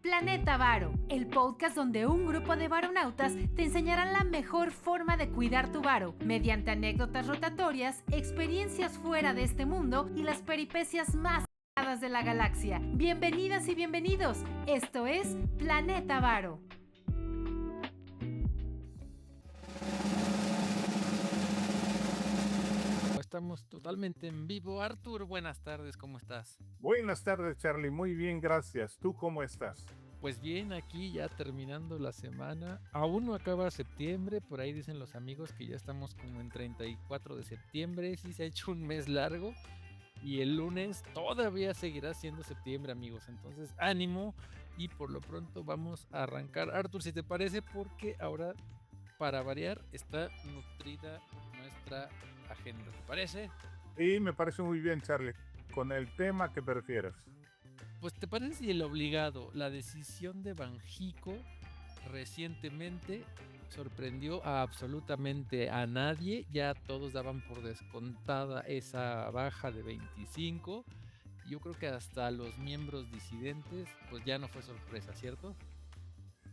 Planeta Varo, el podcast donde un grupo de varonautas te enseñarán la mejor forma de cuidar tu varo, mediante anécdotas rotatorias, experiencias fuera de este mundo y las peripecias más raras de la galaxia. Bienvenidas y bienvenidos, esto es Planeta Varo. Estamos totalmente en vivo. Artur, buenas tardes, ¿cómo estás? Buenas tardes, Charlie. Muy bien, gracias. ¿Tú cómo estás? Pues bien, aquí ya terminando la semana. Aún no acaba septiembre, por ahí dicen los amigos que ya estamos como en 34 de septiembre. Sí se ha hecho un mes largo y el lunes todavía seguirá siendo septiembre, amigos. Entonces, ánimo y por lo pronto vamos a arrancar. Artur, si te parece, porque ahora, para variar, está nutrida nuestra agenda, ¿te parece? Y me parece muy bien, Charlie, con el tema que prefieras. Pues te parece si el obligado, la decisión de Banxico recientemente sorprendió a absolutamente a nadie, ya todos daban por descontada esa baja de 25, yo creo que hasta los miembros disidentes pues ya no fue sorpresa, ¿cierto?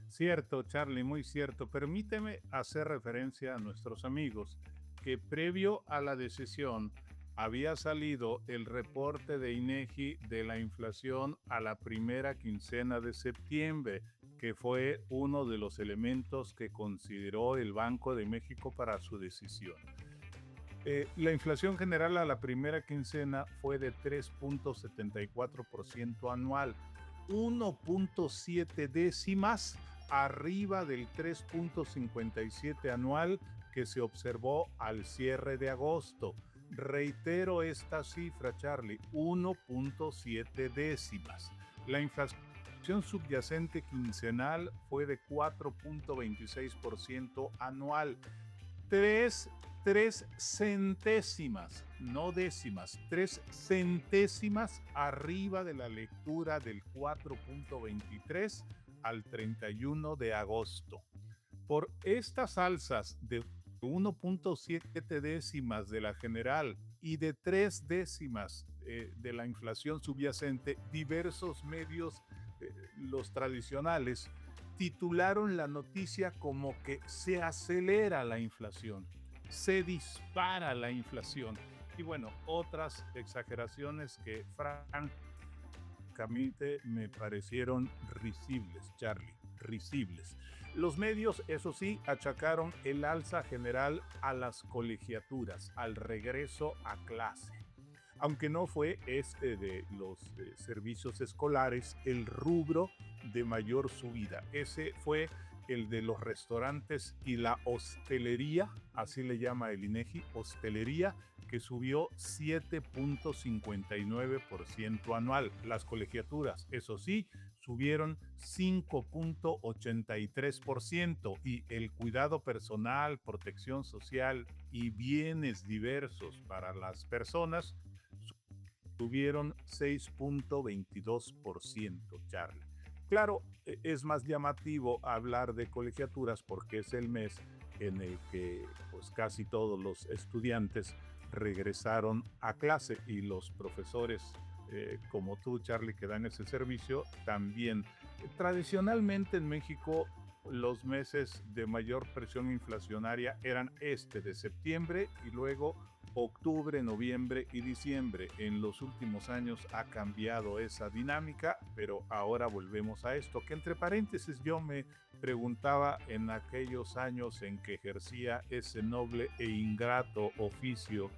Cierto, Charlie, muy cierto. Permíteme hacer referencia a nuestros amigos que previo a la decisión había salido el reporte de INEGI de la inflación a la primera quincena de septiembre, que fue uno de los elementos que consideró el Banco de México para su decisión. La inflación general a la primera quincena fue de 3.74% anual, 1.7 décimas arriba del 3.57 anual que se observó al cierre de agosto. Reitero esta cifra, Charlie, 1.7 décimas. La inflación subyacente quincenal fue de 4.26% anual. 3 centésimas, no décimas, 3 centésimas arriba de la lectura del 4.23 al 31 de agosto. Por estas alzas de 1.7 décimas de la general y de 3 décimas de la inflación subyacente, diversos medios, los tradicionales, titularon la noticia como que se acelera la inflación, se dispara la inflación. Y bueno, otras exageraciones que francamente me parecieron risibles, Charlie, risibles. Los medios, eso sí, achacaron el alza general a las colegiaturas, al regreso a clase. Aunque no fue este de los servicios escolares el rubro de mayor subida. Ese fue el de los restaurantes y la hostelería, así le llama el INEGI, hostelería, que subió 7.59% anual. Las colegiaturas, eso sí, subieron 5.83% y el cuidado personal, protección social y bienes diversos para las personas subieron 6.22%, Charlie. Claro, es más llamativo hablar de colegiaturas porque es el mes en el que pues, casi todos los estudiantes regresaron a clase y los profesores como tú, Charlie, que dan ese servicio, también. Tradicionalmente en México los meses de mayor presión inflacionaria eran este de septiembre y luego octubre, noviembre y diciembre. En los últimos años ha cambiado esa dinámica, pero ahora volvemos a esto, que entre paréntesis yo me preguntaba en aquellos años en que ejercía ese noble e ingrato oficio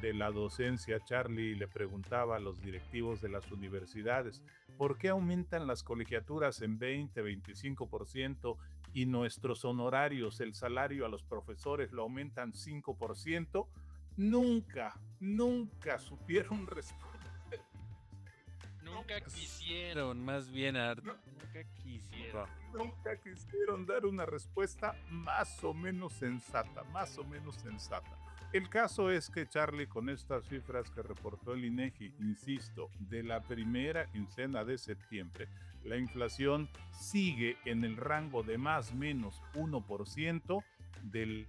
de la docencia, Charlie, le preguntaba a los directivos de las universidades, ¿por qué aumentan las colegiaturas en 20, 25% y nuestros honorarios, el salario a los profesores lo aumentan 5%? Nunca supieron responder. Nunca quisieron, más bien, Artur, nunca quisieron. Nunca quisieron dar una respuesta más o menos sensata, más o menos sensata. El caso es que, Charlie, con estas cifras que reportó el INEGI, insisto, de la primera quincena de septiembre, la inflación sigue en el rango de más o menos 1% del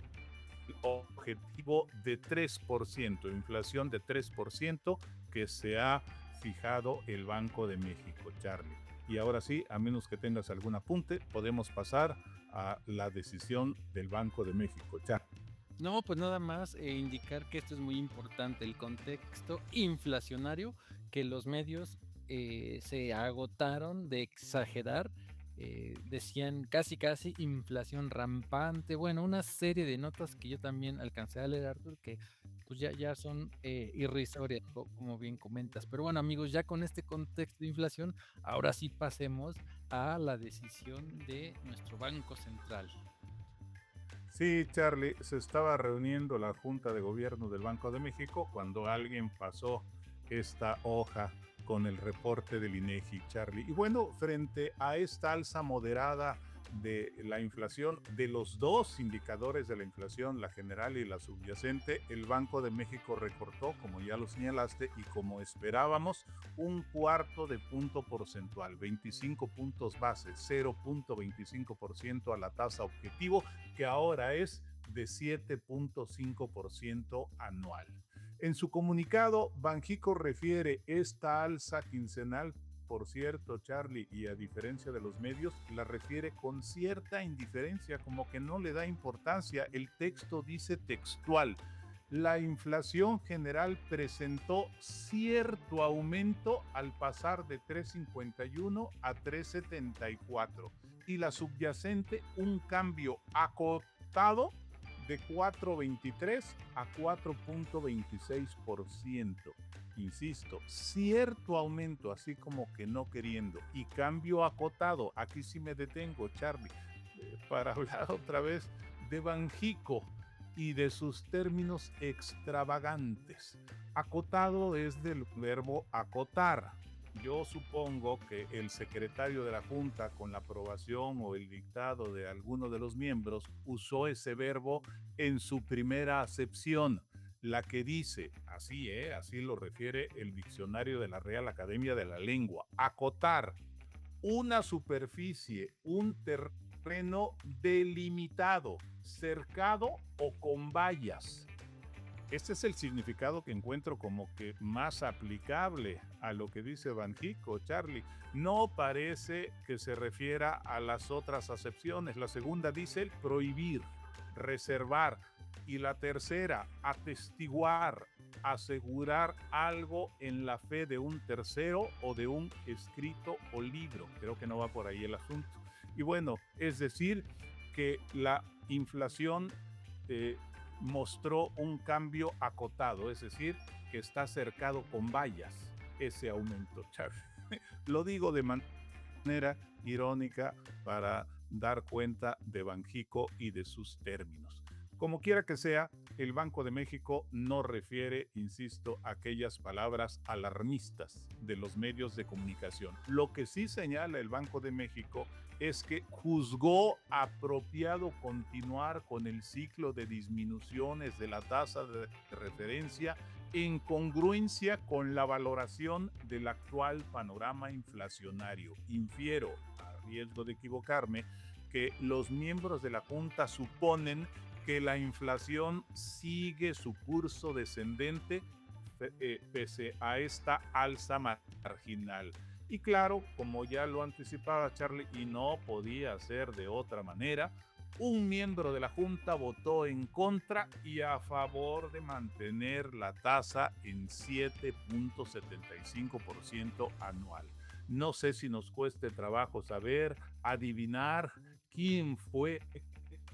objetivo de 3%, inflación de 3% que se ha fijado el Banco de México, Charlie. Y ahora sí, a menos que tengas algún apunte, podemos pasar a la decisión del Banco de México, Charlie. No, pues nada más indicar que esto es muy importante, el contexto inflacionario, que los medios se agotaron de exagerar, decían casi inflación rampante, bueno, una serie de notas que yo también alcancé a leer, Arthur, que pues ya son irrisorias, como bien comentas. Pero bueno, amigos, ya con este contexto de inflación, ahora sí pasemos a la decisión de nuestro Banco Central. Sí, Charlie, se estaba reuniendo la Junta de Gobierno del Banco de México cuando alguien pasó esta hoja con el reporte del INEGI, Charlie. Y bueno, frente a esta alza moderada de la inflación, de los dos indicadores de la inflación, la general y la subyacente, el Banco de México recortó, como ya lo señalaste, y como esperábamos, 1/4 de punto porcentual, 25 puntos base, 0.25% a la tasa objetivo, que ahora es de 7.5% anual. En su comunicado, Banxico refiere esta alza quincenal, por cierto, Charlie, y a diferencia de los medios, la refiere con cierta indiferencia, como que no le da importancia. El texto dice textual: la inflación general presentó cierto aumento al pasar de 3.51 a 3.74 y la subyacente un cambio acotado de 4.23 a 4.26%. Insisto, cierto aumento, así como que no queriendo, y cambio acotado. Aquí sí me detengo, Charlie, para hablar otra vez de Banxico y de sus términos extravagantes. Acotado es del verbo acotar. Yo supongo que el secretario de la Junta, con la aprobación o el dictado de alguno de los miembros, usó ese verbo en su primera acepción, la que dice, así lo refiere el diccionario de la Real Academia de la Lengua: acotar, una superficie, un terreno delimitado, cercado o con vallas. Este es el significado que encuentro como que más aplicable a lo que dice Banxico, Charlie. No parece que se refiera a las otras acepciones. La segunda dice prohibir, reservar. Y la tercera, atestiguar, asegurar algo en la fe de un tercero o de un escrito o libro. Creo que no va por ahí el asunto. Y bueno, es decir, que la inflación mostró un cambio acotado, es decir, que está cercado con vallas ese aumento, Charlie. Lo digo de manera irónica para dar cuenta de Banxico y de sus términos. Como quiera que sea, el Banco de México no refiere, insisto, aquellas palabras alarmistas de los medios de comunicación. Lo que sí señala el Banco de México es que juzgó apropiado continuar con el ciclo de disminuciones de la tasa de referencia en congruencia con la valoración del actual panorama inflacionario. Infiero, a riesgo de equivocarme, que los miembros de la Junta suponen que la inflación sigue su curso descendente pese a esta alza marginal. Y claro, como ya lo anticipaba Charlie, y no podía ser de otra manera, un miembro de la Junta votó en contra y a favor de mantener la tasa en 7.75% anual. No sé si nos cueste trabajo saber, adivinar quién fue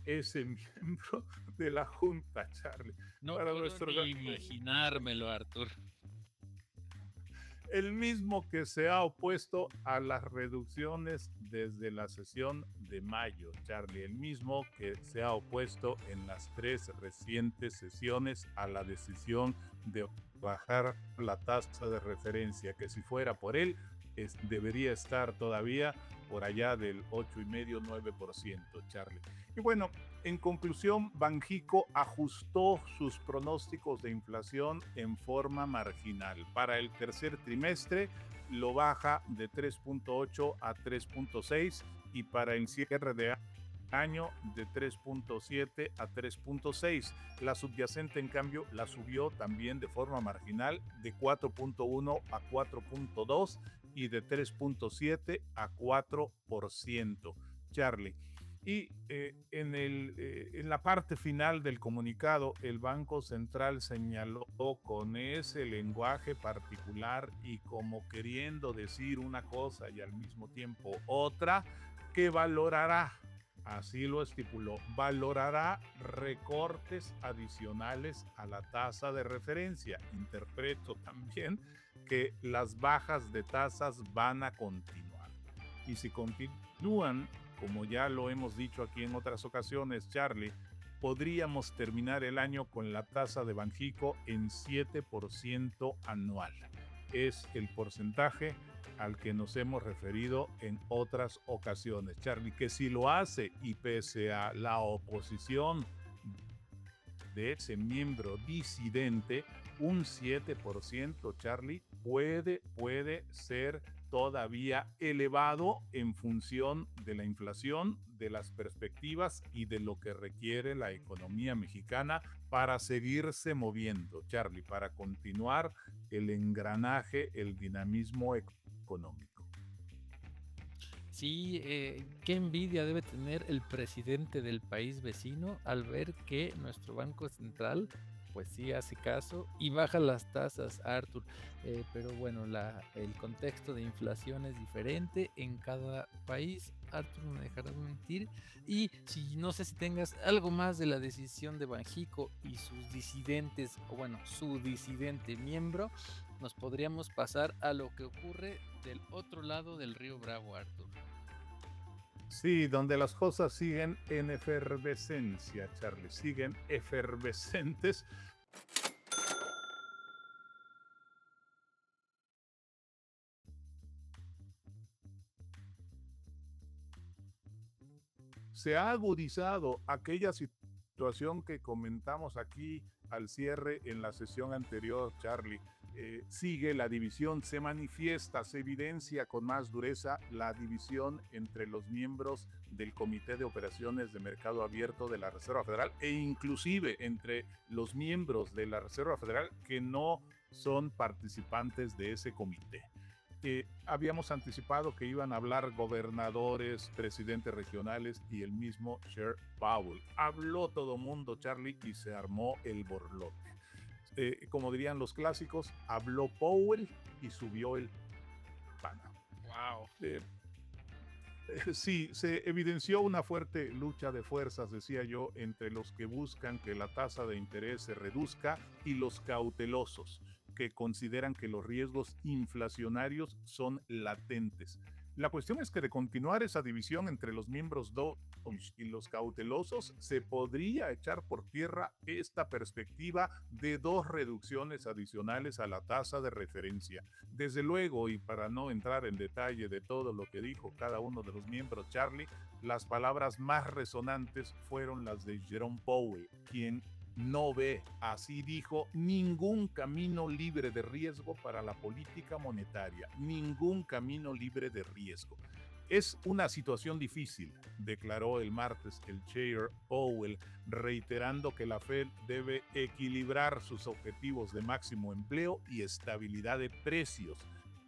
ese miembro de la Junta, Charlie. No puedo ni imaginármelo, Arthur. El mismo que se ha opuesto a las reducciones desde la sesión de mayo, Charlie. El mismo que se ha opuesto en las 3 recientes sesiones a la decisión de bajar la tasa de referencia, que si fuera por él, debería estar todavía por allá del 8,5-9%, Charlie. Y bueno, en conclusión, Banxico ajustó sus pronósticos de inflación en forma marginal. Para el tercer trimestre lo baja de 3.8 a 3.6 y para el cierre de año de 3.7 a 3.6. La subyacente, en cambio, la subió también de forma marginal de 4.1 a 4.2 y de 3.7 a 4%. Charlie. Y en la parte final del comunicado, el Banco Central señaló con ese lenguaje particular y como queriendo decir una cosa y al mismo tiempo otra, que valorará, así lo estipuló, valorará recortes adicionales a la tasa de referencia. Interpreto también que las bajas de tasas van a continuar. Y si continúan, como ya lo hemos dicho aquí en otras ocasiones, Charlie, podríamos terminar el año con la tasa de Banxico en 7% anual. Es el porcentaje al que nos hemos referido en otras ocasiones, Charlie, que si lo hace y pese a la oposición de ese miembro disidente, un 7%, Charlie, puede ser todavía elevado en función de la inflación, de las perspectivas y de lo que requiere la economía mexicana para seguirse moviendo, Charlie, para continuar el engranaje, el dinamismo económico. Sí, qué envidia debe tener el presidente del país vecino al ver que nuestro Banco Central pues sí hace caso y baja las tasas, Arthur. Pero bueno, el contexto de inflación es diferente en cada país. Arthur, no me dejarás mentir. Y si no sé si tengas algo más de la decisión de Banxico y sus disidentes, o bueno, su disidente miembro, nos podríamos pasar a lo que ocurre del otro lado del río Bravo, Arthur. Sí, donde las cosas siguen en efervescencia, Charlie, siguen efervescentes. Se ha agudizado aquella situación que comentamos aquí al cierre en la sesión anterior, Charlie. Sigue la división, se manifiesta, se evidencia con más dureza la división entre los miembros del Comité de Operaciones de Mercado Abierto de la Reserva Federal e inclusive entre los miembros de la Reserva Federal que no son participantes de ese comité. Habíamos anticipado que iban a hablar gobernadores, presidentes regionales y el mismo Chair Powell. Habló todo mundo, Charlie, y se armó el borlote. Como dirían los clásicos, habló Powell y subió el pana. Wow. Sí, se evidenció una fuerte lucha de fuerzas, decía yo, entre los que buscan que la tasa de interés se reduzca y los cautelosos, que consideran que los riesgos inflacionarios son latentes. La cuestión es que de continuar esa división entre los miembros y los cautelosos, se podría echar por tierra esta perspectiva de dos reducciones adicionales a la tasa de referencia. Desde luego, y para no entrar en detalle de todo lo que dijo cada uno de los miembros, Charlie, las palabras más resonantes fueron las de Jerome Powell, quien no ve, así dijo, ningún camino libre de riesgo para la política monetaria, ningún camino libre de riesgo. Es una situación difícil, declaró el martes el Chair Powell, reiterando que la Fed debe equilibrar sus objetivos de máximo empleo y estabilidad de precios.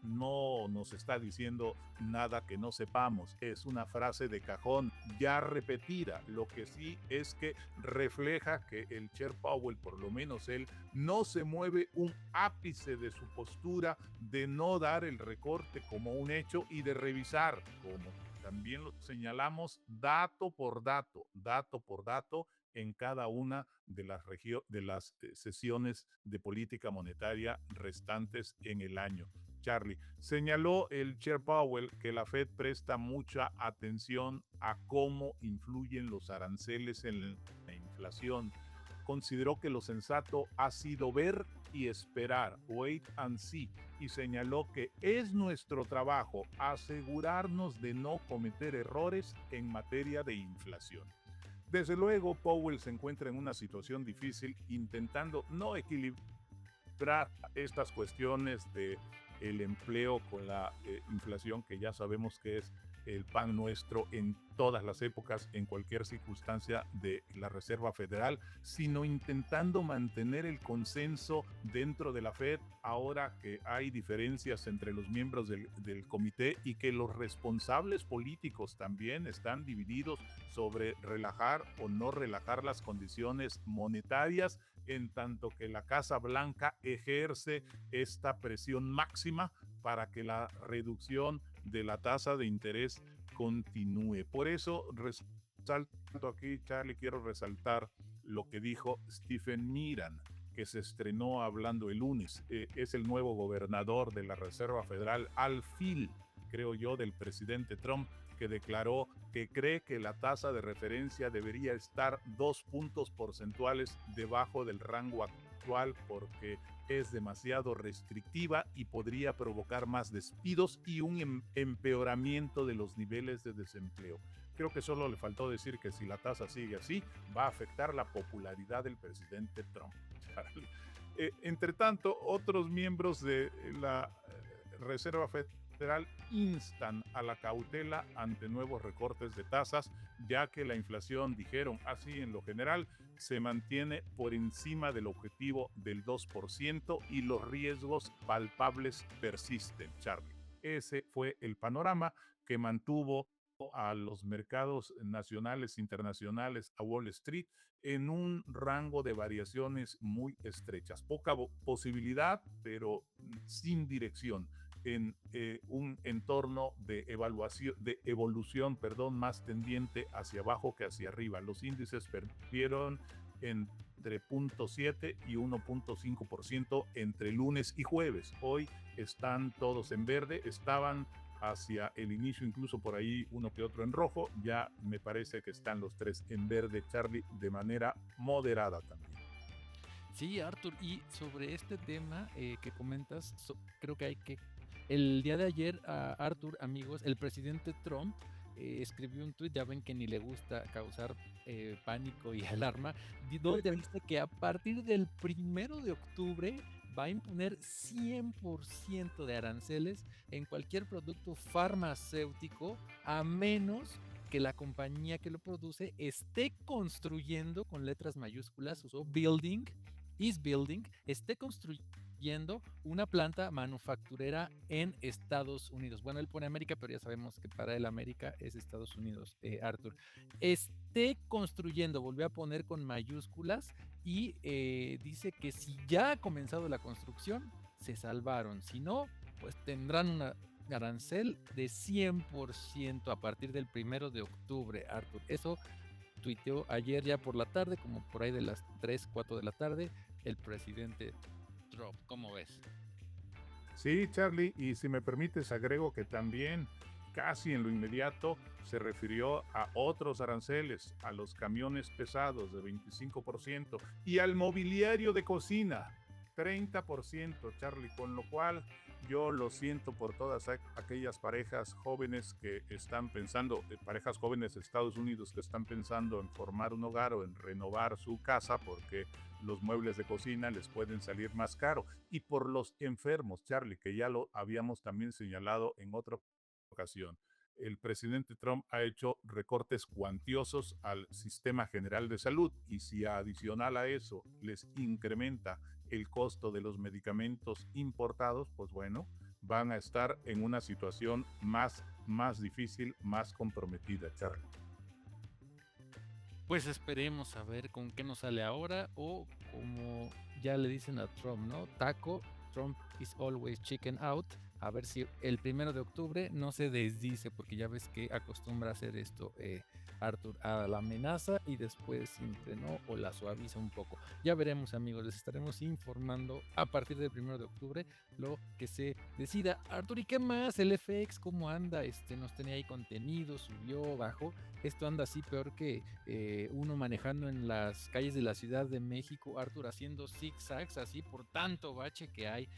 No nos está diciendo nada que no sepamos, es una frase de cajón ya repetida. Lo que sí es que refleja que el Chair Powell, por lo menos él, no se mueve un ápice de su postura de no dar el recorte como un hecho y de revisar, como también lo señalamos, dato por dato en cada una de las sesiones de política monetaria restantes en el año. Charlie, señaló el Chair Powell que la Fed presta mucha atención a cómo influyen los aranceles en la inflación. Consideró que lo sensato ha sido ver y esperar, wait and see, y señaló que es nuestro trabajo asegurarnos de no cometer errores en materia de inflación. Desde luego, Powell se encuentra en una situación difícil intentando no equilibrar estas cuestiones de el empleo con la inflación, que ya sabemos que es el pan nuestro en todas las épocas, en cualquier circunstancia de la Reserva Federal, sino intentando mantener el consenso dentro de la Fed, ahora que hay diferencias entre los miembros del comité y que los responsables políticos también están divididos sobre relajar o no relajar las condiciones monetarias, en tanto que la Casa Blanca ejerce esta presión máxima para que la reducción de la tasa de interés continúe. Por eso resalto aquí, Charlie, quiero resaltar lo que dijo Stephen Miran, que se estrenó hablando el lunes. Es el nuevo gobernador de la Reserva Federal, al fil, creo yo, del presidente Trump, que declaró que cree que la tasa de referencia debería estar 2 puntos porcentuales debajo del rango actual porque es demasiado restrictiva y podría provocar más despidos y un empeoramiento de los niveles de desempleo. Creo que solo le faltó decir que si la tasa sigue así, va a afectar la popularidad del presidente Trump. Entre tanto, otros miembros de la Reserva Federal instan a la cautela ante nuevos recortes de tasas, ya que la inflación, dijeron así en lo general, se mantiene por encima del objetivo del 2% y los riesgos palpables persisten, Charlie. Ese fue el panorama que mantuvo a los mercados nacionales e internacionales, a Wall Street, en un rango de variaciones muy estrechas. Poca posibilidad, pero sin dirección, en un entorno de evolución, más tendiente hacia abajo que hacia arriba. Los índices perdieron entre 0.7 y 1.5% entre lunes y jueves. Hoy están todos en verde, estaban hacia el inicio incluso por ahí uno que otro en rojo. Ya me parece que están los tres en verde, Charlie, de manera moderada también. Sí, Arthur, y sobre este tema que comentas, creo que hay que... El día de ayer, Arthur, amigos, el presidente Trump escribió un tuit, ya ven que ni le gusta causar pánico y alarma, donde dice que a partir del 1 de octubre va a imponer 100% de aranceles en cualquier producto farmacéutico, a menos que la compañía que lo produce esté construyendo, con letras mayúsculas, usó building, esté construyendo una planta manufacturera en Estados Unidos. Bueno, él pone América, pero ya sabemos que para él América es Estados Unidos, Arthur. Esté construyendo, volvió a poner con mayúsculas, y dice que si ya ha comenzado la construcción, se salvaron. Si no, pues tendrán una arancel de 100% a partir del 1 de octubre, Arthur. Eso tuiteó ayer ya por la tarde, como por ahí de las 3, 4 de la tarde, el presidente Trump. ¿Cómo ves? Sí, Charlie, y si me permites, agrego que también casi en lo inmediato se refirió a otros aranceles, a los camiones pesados de 25% y al mobiliario de cocina 30%, Charlie, con lo cual yo lo siento por todas aquellas parejas jóvenes que están pensando, parejas jóvenes de Estados Unidos que están pensando en formar un hogar o en renovar su casa porque los muebles de cocina les pueden salir más caro. Y por los enfermos, Charlie, que ya lo habíamos también señalado en otra ocasión. El presidente Trump ha hecho recortes cuantiosos al sistema general de salud y si adicional a eso les incrementa el costo de los medicamentos importados, pues bueno, van a estar en una situación más difícil, más comprometida, Charlie. Pues esperemos a ver con qué nos sale ahora, o como ya le dicen a Trump, ¿no? Taco, Trump is always chicken out. A ver si el 1 de octubre no se desdice, porque ya ves que acostumbra a hacer esto, Arthur, a la amenaza y después siempre no, o la suaviza un poco. Ya veremos, amigos, les estaremos informando a partir del 1 de octubre lo que se decida. Arthur, ¿y qué más? El FX, ¿cómo anda? Nos tenía ahí contenido, subió, bajó. Esto anda así peor que uno manejando en las calles de la Ciudad de México, Arthur, haciendo zigzags así por tanto bache que hay.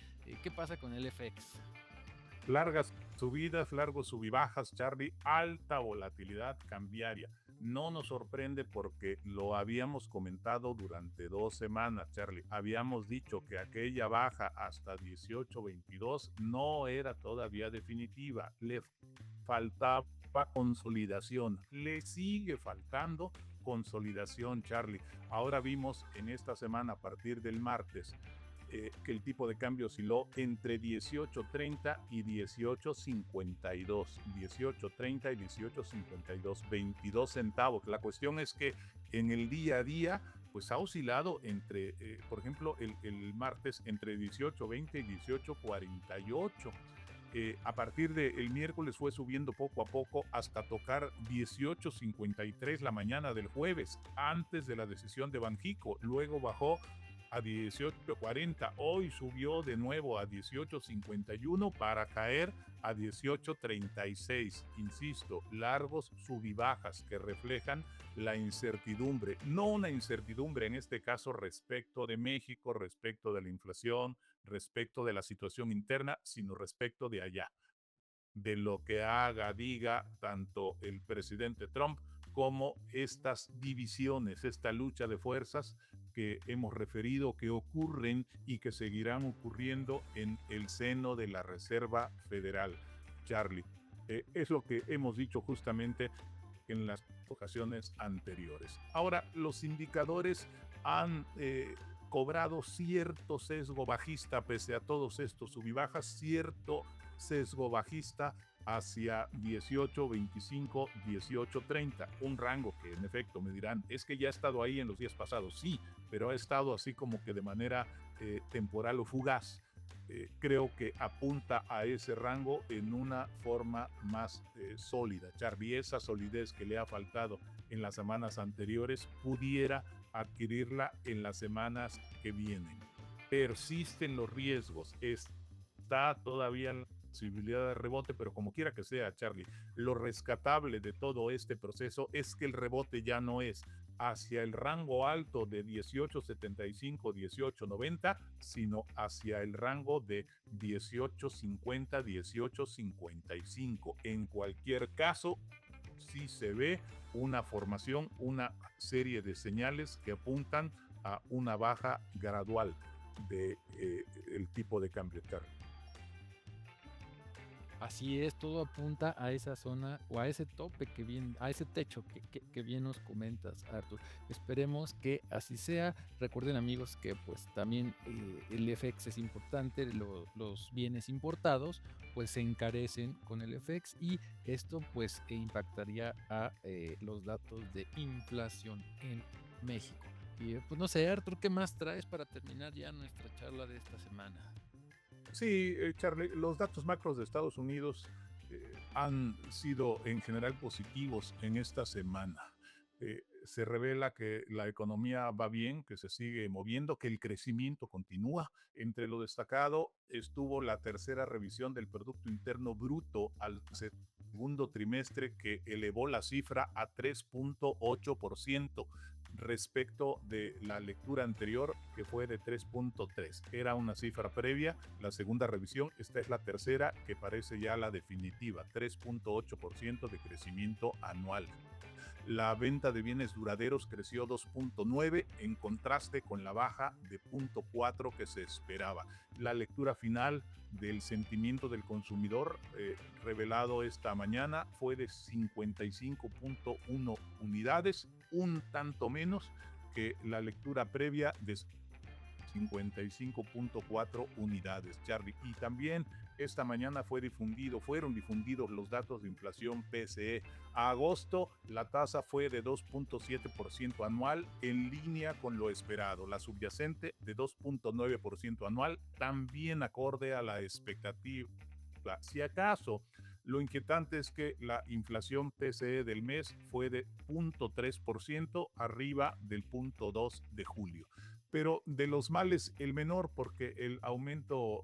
¿Qué pasa con el FX? Largas subidas, largos subibajas, Charlie, alta volatilidad cambiaria. No nos sorprende porque lo habíamos comentado durante 2 semanas, Charlie. Habíamos dicho que aquella baja hasta 18.22 no era todavía definitiva. Le faltaba consolidación. Le sigue faltando consolidación, Charlie. Ahora vimos en esta semana, a partir del martes, que el tipo de cambio osciló entre 18.30 y 18.52. 18.30 y 18.52, 22 centavos. La cuestión es que en el día a día, pues ha oscilado entre, por ejemplo, el martes entre 18.20 y 18.48. A partir del miércoles fue subiendo poco a poco hasta tocar 18.53 la mañana del jueves, antes de la decisión de Banxico. Luego bajó a 18.40. Hoy subió de nuevo a 18.51 para caer a 18.36. Insisto, largos subibajas que reflejan la incertidumbre, no una incertidumbre en este caso respecto de México, respecto de la inflación, respecto de la situación interna, sino respecto de allá, de lo que haga, diga tanto el presidente Trump como estas divisiones, esta lucha de fuerzas que hemos referido, que ocurren y que seguirán ocurriendo en el seno de la Reserva Federal. Charlie, es lo que hemos dicho justamente en las ocasiones anteriores. Ahora, los indicadores han cobrado cierto sesgo bajista, pese a todos estos subibajas, cierto sesgo bajista hacia 18.25, 18.30, un rango que en efecto me dirán, es que ya ha estado ahí en los días pasados, sí, pero ha estado así como que de manera temporal o fugaz. Creo que apunta a ese rango en una forma más sólida. Charlie, esa solidez que le ha faltado en las semanas anteriores, pudiera adquirirla en las semanas que vienen. Persisten los riesgos, está todavía la posibilidad de rebote, pero como quiera que sea, Charlie, lo rescatable de todo este proceso es que el rebote ya no es hacia el rango alto de 18.75, 18.90, sino hacia el rango de 18.50, 18.55. En cualquier caso, sí se ve una formación, una serie de señales que apuntan a una baja gradual de el tipo de cambio, Charlie. Así es, todo apunta a esa zona o a ese tope que bien, a ese techo que bien nos comentas, Arthur. Esperemos que así sea. Recuerden, amigos, que pues también el FX es importante, los bienes importados pues se encarecen con el FX y esto pues impactaría a los datos de inflación en México. Y pues no sé, Arthur, ¿qué más traes para terminar ya nuestra charla de esta semana? Sí, Charlie, los datos macros de Estados Unidos han sido en general positivos en esta semana. Se revela que la economía va bien, que se sigue moviendo, que el crecimiento continúa. Entre lo destacado estuvo la tercera revisión del Producto Interno Bruto al segundo trimestre, que elevó la cifra a 3.8%. Respecto de la lectura anterior, que fue de 3.3. Era una cifra previa, la segunda revisión, esta es la tercera, que parece ya la definitiva, 3.8% de crecimiento anual. La venta de bienes duraderos creció 2.9 en contraste con la baja de 0.4 que se esperaba. La lectura final del sentimiento del consumidor revelado esta mañana fue de 55.1 unidades, un tanto menos que la lectura previa de 55.4 unidades, Charlie. Y también esta mañana fueron difundidos los datos de inflación PCE. A agosto la tasa fue de 2.7% anual, en línea con lo esperado. La subyacente de 2.9% anual, también acorde a la expectativa. Si acaso, lo inquietante es que la inflación PCE del mes fue de 0.3%, arriba del 0.2% de julio. Pero de los males el menor, porque el aumento,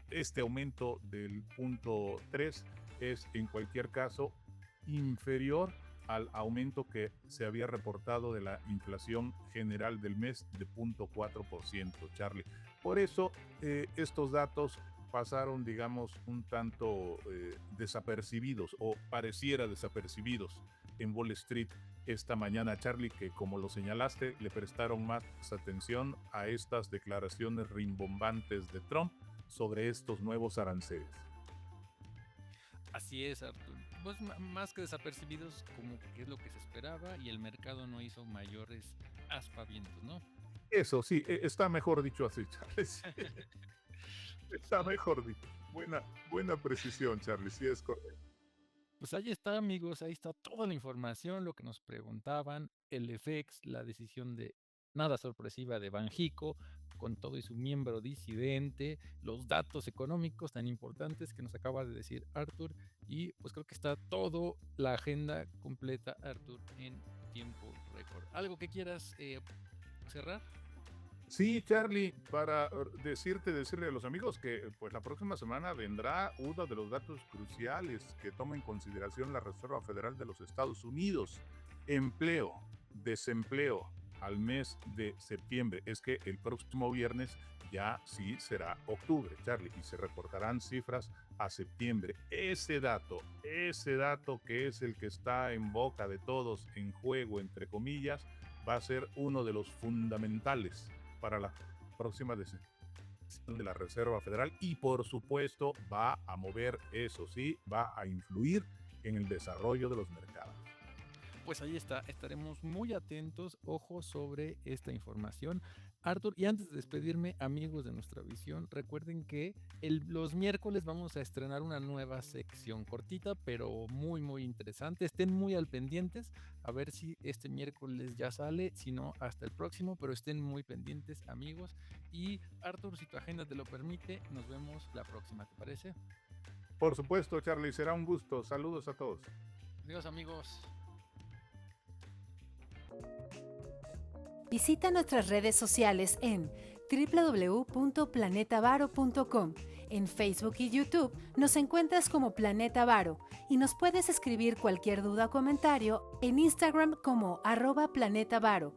este aumento del 0.3 es en cualquier caso inferior al aumento que se había reportado de la inflación general del mes de 0.4%, Charlie. Por eso estos datos pasaron, digamos, un tanto desapercibidos, o pareciera desapercibidos en Wall Street esta mañana, Charlie, que como lo señalaste, le prestaron más atención a estas declaraciones rimbombantes de Trump sobre estos nuevos aranceles. Así es, Artur. Pues más que desapercibidos, como que es lo que se esperaba y el mercado no hizo mayores aspavientos, ¿no? Eso sí, está mejor dicho así, Charles. Está mejor dicho. Buena precisión, Charlie. Sí, es correcto. Pues ahí está, amigos, ahí está toda la información, lo que nos preguntaban, el FX, la decisión de nada sorpresiva de Banjico, con todo y su miembro disidente, los datos económicos tan importantes que nos acaba de decir Artur, y pues creo que está todo la agenda completa, Artur, en tiempo récord. ¿Algo que quieras cerrar? Sí, Charlie, para decirle a los amigos que pues la próxima semana vendrá uno de los datos cruciales que toma en consideración la Reserva Federal de los Estados Unidos. Empleo, desempleo al mes de septiembre. Es que el próximo viernes ya sí será octubre, Charlie, y se reportarán cifras a septiembre. Ese dato que es el que está en boca de todos, en juego, entre comillas, va a ser uno de los fundamentales para la próxima decisión de la Reserva Federal y por supuesto va a mover, eso sí, va a influir en el desarrollo de los mercados. Pues ahí está, estaremos muy atentos, ojo sobre esta información. Artur, y antes de despedirme, amigos de Nuestra Visión, recuerden que los miércoles vamos a estrenar una nueva sección cortita, pero muy, muy interesante. Estén muy al pendientes, a ver si este miércoles ya sale, si no, hasta el próximo, pero estén muy pendientes, amigos. Y Artur, si tu agenda te lo permite, nos vemos la próxima, ¿te parece? Por supuesto, Charlie, será un gusto. Saludos a todos. Adiós, amigos. Visita nuestras redes sociales en www.planetavaro.com. En Facebook y YouTube nos encuentras como Planeta Varo y nos puedes escribir cualquier duda o comentario en Instagram como @planetavaro.